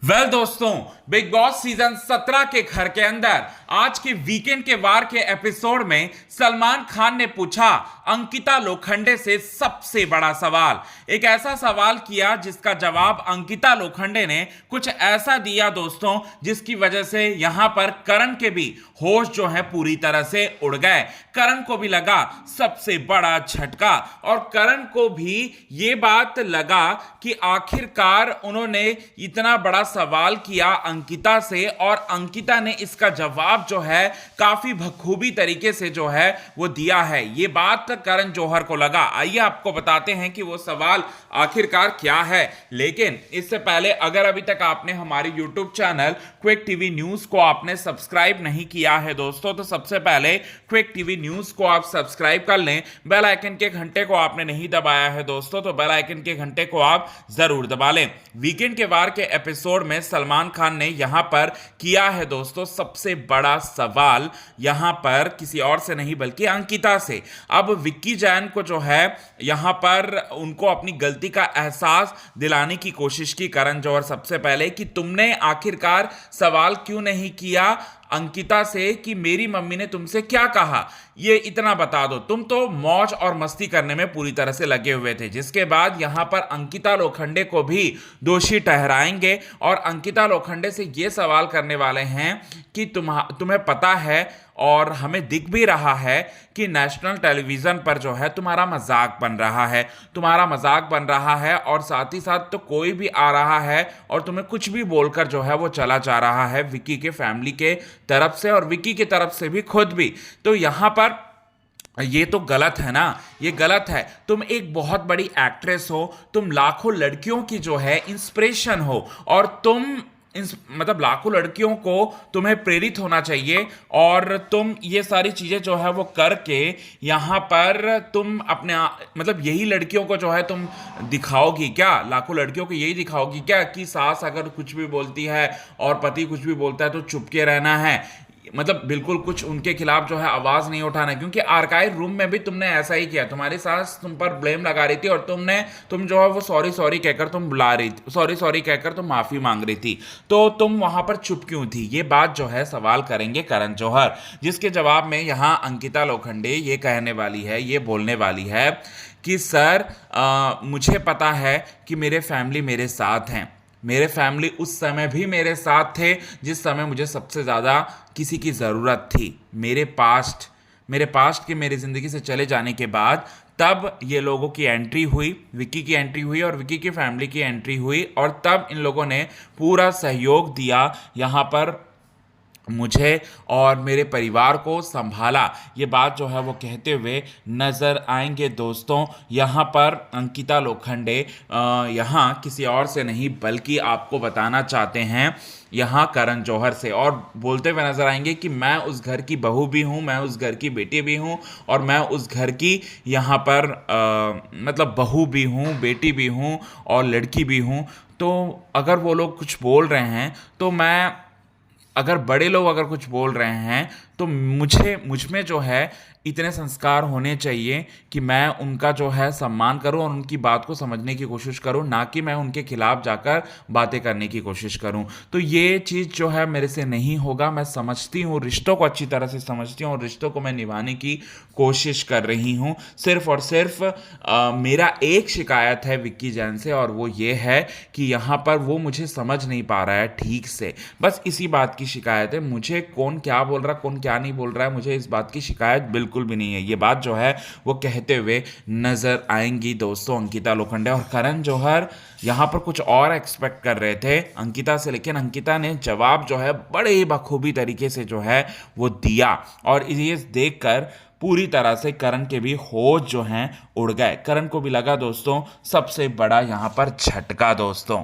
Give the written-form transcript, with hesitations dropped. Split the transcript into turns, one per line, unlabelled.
दोस्तों, big boss season 17 के घर के अंदर आज के वीकेंड के वार के एपिसोड में सलमान खान ने पूछा अंकिता लोखंडे से सबसे बड़ा सवाल। एक ऐसा सवाल किया जिसका जवाब अंकिता लोखंडे ने कुछ ऐसा दिया दोस्तों, जिसकी वजह से यहां पर करण के भी होश जो है पूरी तरह से उड़ गए। करण को भी लगा सबसे बड़ा झटका और करण को भी यह बात लगा कि आखिरकार उन्होंने इतना बड़ा सवाल किया अंकिता से और अंकिता ने इसका जवाब जो है काफी बखूबी तरीके से जो है वो दिया है। ये बात करण जौहर को लगा। आइए आपको बताते हैं कि वो सवाल आखिरकार क्या है। लेकिन इससे पहले अगर अभी तक आपने हमारे YouTube channel quick TV news को आपने सब्सक्राइब नहीं किया है दोस्तों, तो सबसे पहले क्विक टीवी न्यूज को आप सब्सक्राइब कर लें। बेल आइकन के घंटे को आपने नहीं दबाया है दोस्तों, तो बेल आइकन के घंटे को आप जरूर दबा लें। वीकेंड के वार के एपिसोड में सलमान खान ने यहां पर किया है दोस्तों सबसे बड़ा सवाल, यहां पर किसी और से नहीं बल्कि अंकिता से। अब विक्की जैन को जो है यहां पर उनको अपनी गलती का एहसास दिलाने की कोशिश की करण जौहर सबसे पहले कि तुमने आखिरकार सवाल क्यों नहीं किया अंकिता से कि मेरी मम्मी ने तुमसे क्या कहा, ये इतना बता दो। तुम तो मौज और मस्ती करने में पूरी तरह से लगे हुए थे। जिसके बाद यहां पर अंकिता लोखंडे को भी दोषी ठहराएंगे और अंकिता लोखंडे से ये सवाल करने वाले हैं कि तुम्हें पता है और हमें दिख भी रहा है कि नेशनल टेलीविजन पर जो है तुम्हारा मजाक बन रहा है, और साथ ही साथ तो कोई भी आ रहा है और तुम्हें कुछ भी बोलकर जो है वो चला जा रहा है विक्की के फैमिली के तरफ से और विक्की की तरफ से भी खुद भी। तो यहां पर ये तो गलत है ना, ये गलत है। तुम एक बहुत बड़ी एक्ट्रेस हो, तुम लाखों लड़कियों की जो है इंस्पिरेशन हो और तुम मतलब लाखों लड़कियों को तुम्हें प्रेरित होना चाहिए और तुम ये सारी चीजें जो है वो करके यहां पर तुम अपने मतलब यही लड़कियों को जो है तुम दिखाओगी क्या, लाखों लड़कियों को यही दिखाओगी क्या कि सास अगर कुछ भी बोलती है और पति कुछ भी बोलता है तो चुप के रहना है, मतलब बिल्कुल कुछ उनके खिलाफ जो है आवाज नहीं उठाना है। क्योंकि आर्काइव रूम में भी तुमने ऐसा ही किया, तुम्हारी सास तुम पर ब्लेम लगा रही थी और तुम जो है वो सॉरी कहकर तुम बुला रही थी, सॉरी कहकर तुम माफी मांग रही थी, तो तुम वहां पर चुप क्यों थी। ये बात जो है सवाल करेंगे करण जौहर, जिसके जवाब में यहां अंकिता लोखंडे ये कहने वाली है, ये बोलने वाली है कि सर मुझे पता है कि मेरे फैमिली मेरे साथ हैं, मेरे फैमिली उस समय भी मेरे साथ थे जिस समय मुझे सबसे ज़्यादा किसी की ज़रूरत थी। मेरे पास्ट के मेरी ज़िंदगी से चले जाने के बाद तब ये लोगों की एंट्री हुई, विक्की की एंट्री हुई और विक्की की फैमिली की एंट्री हुई और तब इन लोगों ने पूरा सहयोग दिया यहाँ पर मुझे और मेरे परिवार को संभाला। ये बात जो है वो कहते हुए नज़र आएंगे दोस्तों यहाँ पर अंकिता लोखंडे। यहाँ किसी और से नहीं बल्कि आपको बताना चाहते हैं यहाँ करण जौहर से, और बोलते हुए नजर आएंगे कि मैं उस घर की बहू भी हूँ, मैं उस घर की बेटी भी हूँ और मैं उस घर की यहाँ पर मतलब बहू भी हूँ, बेटी भी हूँ और लड़की भी हूँ। तो अगर वो लोग कुछ बोल रहे हैं तो अगर बड़े लोग अगर कुछ बोल रहे हैं तो मुझ में जो है इतने संस्कार होने चाहिए कि मैं उनका जो है सम्मान करूं और उनकी बात को समझने की कोशिश करूं, ना कि मैं उनके खिलाफ जाकर बातें करने की कोशिश करूं। तो ये चीज़ जो है मेरे से नहीं होगा। मैं समझती हूँ, रिश्तों को अच्छी तरह से समझती हूँ और रिश्तों को मैं निभाने की कोशिश कर रही हूँ। सिर्फ और सिर्फ मेरा एक शिकायत है विक्की जैन से और वो ये है कि यहाँ पर वो मुझे समझ नहीं पा रहा है ठीक से, बस इसी बात की शिकायत है। मुझे कौन क्या बोल रहा है कौन क्या नहीं बोल रहा है, मुझे इस बात की शिकायत बिल्कुल भी नहीं है। ये बात जो है वो कहते हुए नजर आएंगी दोस्तों अंकिता लोखंडे। और करण जौहर यहां पर कुछ और एक्सपेक्ट कर रहे थे अंकिता से, लेकिन अंकिता ने जवाब जो है बड़े ही बखूबी तरीके से जो है वो दिया और ये देखकर पूरी तरह से करण के भी होश जो हैं उड़ गए। करण को भी लगा दोस्तों सबसे बड़ा यहां पर झटका दोस्तों।